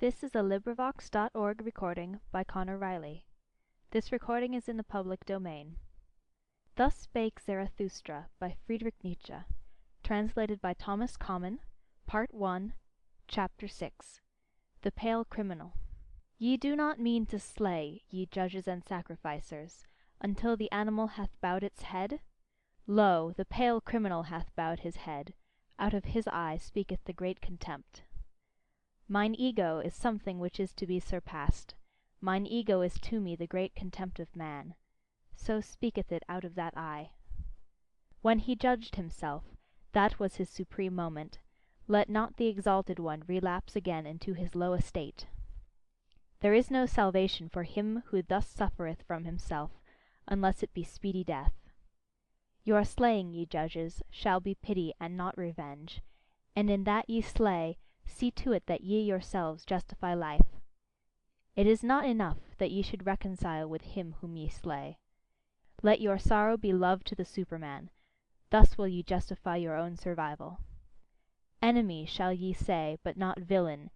This is a Librivox.org recording by Connor Riley. This recording is in the public domain. Thus Spake Zarathustra by Friedrich Nietzsche. Translated by Thomas Common. Part 1, Chapter 6. The Pale Criminal. Ye do not mean to slay, ye judges and sacrificers, until the animal hath bowed its head? Lo, the pale criminal hath bowed his head. Out of his eye speaketh the great contempt. Mine ego is something which is to be surpassed. Mine ego is to me the great contempt of man. So speaketh it out of that eye. When he judged himself, that was his supreme moment. Let not the exalted one relapse again into his low estate. There is no salvation for him who thus suffereth from himself, unless it be speedy death. Your slaying, ye judges, shall be pity and not revenge, and in that ye slay, see to it that ye yourselves justify life. It is not enough that ye should reconcile with him whom ye slay. Let your sorrow be love to the Superman. Thus will ye justify your own survival. Enemy shall ye say, but not villain.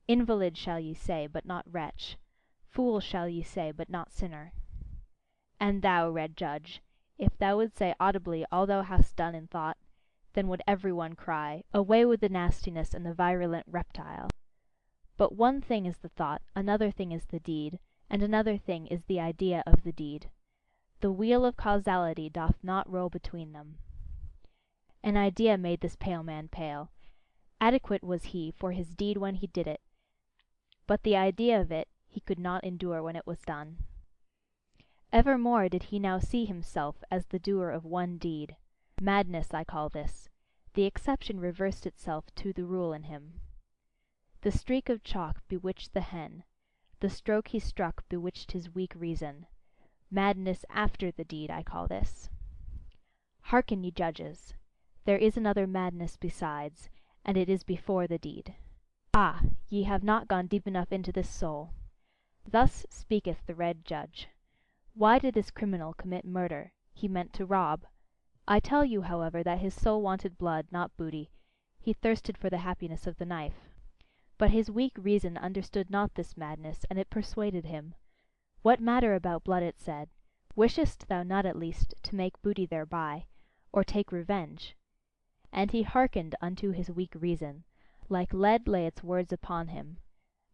Invalid shall ye say, but not wretch. Fool shall ye say, but not sinner. And thou, red judge, if thou would say audibly all thou hast done in thought, then would every one cry, away with the nastiness and the virulent reptile. But one thing is the thought, another thing is the deed, and another thing is the idea of the deed. The wheel of causality doth not roll between them. An idea made this pale man pale. Adequate was he for his deed when he did it, but the idea of it he could not endure when it was done. Evermore did he now see himself as the doer of one deed. Madness I call this. The exception reversed itself to the rule in him. The streak of chalk bewitched the hen. The stroke he struck bewitched his weak reason. Madness after the deed I call this. Hearken, ye judges. There is another madness besides, and it is before the deed. Ah, ye have not gone deep enough into this soul. Thus speaketh the red judge. Why did this criminal commit murder? He meant to rob. I tell you, however, that his soul wanted blood, not booty. He thirsted for the happiness of the knife. But his weak reason understood not this madness, and it persuaded him. What matter about blood, it said. Wishest thou not at least to make booty thereby, or take revenge? And he hearkened unto his weak reason. Like lead lay its words upon him.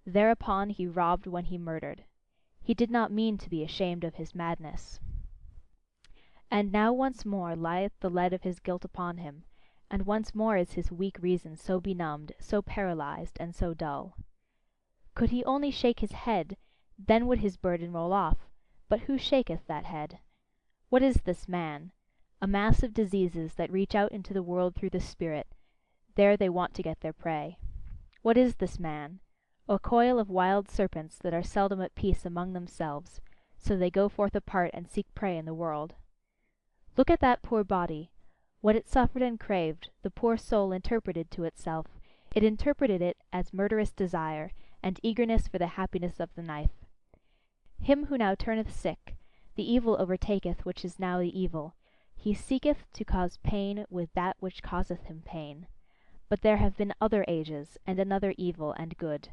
Thereupon he robbed when he murdered. He did not mean to be ashamed of his madness. And now once more lieth the lead of his guilt upon him, and once more is his weak reason so benumbed, so paralyzed, and so dull. Could he only shake his head, then would his burden roll off. But who shaketh that head? What is this man? A mass of diseases that reach out into the world through the spirit. There they want to get their prey. What is this man? A coil of wild serpents that are seldom at peace among themselves, so they go forth apart and seek prey in the world. Look at that poor body. What it suffered and craved, the poor soul interpreted to itself. It interpreted it as murderous desire, and eagerness for the happiness of the knife. Him who now turneth sick, the evil overtaketh which is now the evil. He seeketh to cause pain with that which causeth him pain. But there have been other ages, and another evil and good.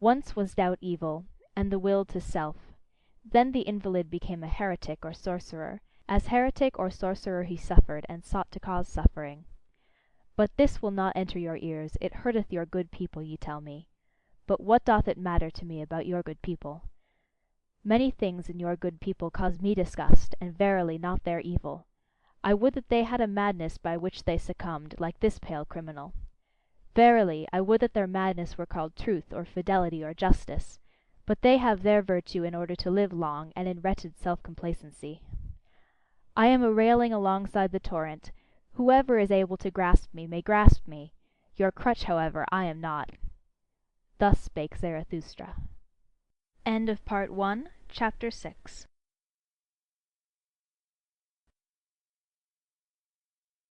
Once was doubt evil, and the will to self. Then the invalid became a heretic or sorcerer. As heretic or sorcerer he suffered, and sought to cause suffering. But this will not enter your ears. It hurteth your good people, ye tell me. But what doth it matter to me about your good people? Many things in your good people cause me disgust, and verily not their evil. I would that they had a madness by which they succumbed, like this pale criminal. Verily, I would that their madness were called truth, or fidelity, or justice. But they have their virtue in order to live long, and in wretched self-complacency. I am a railing alongside the torrent. Whoever is able to grasp me may grasp me. Your crutch, however, I am not. Thus spake Zarathustra. End of Part 1, Chapter 6.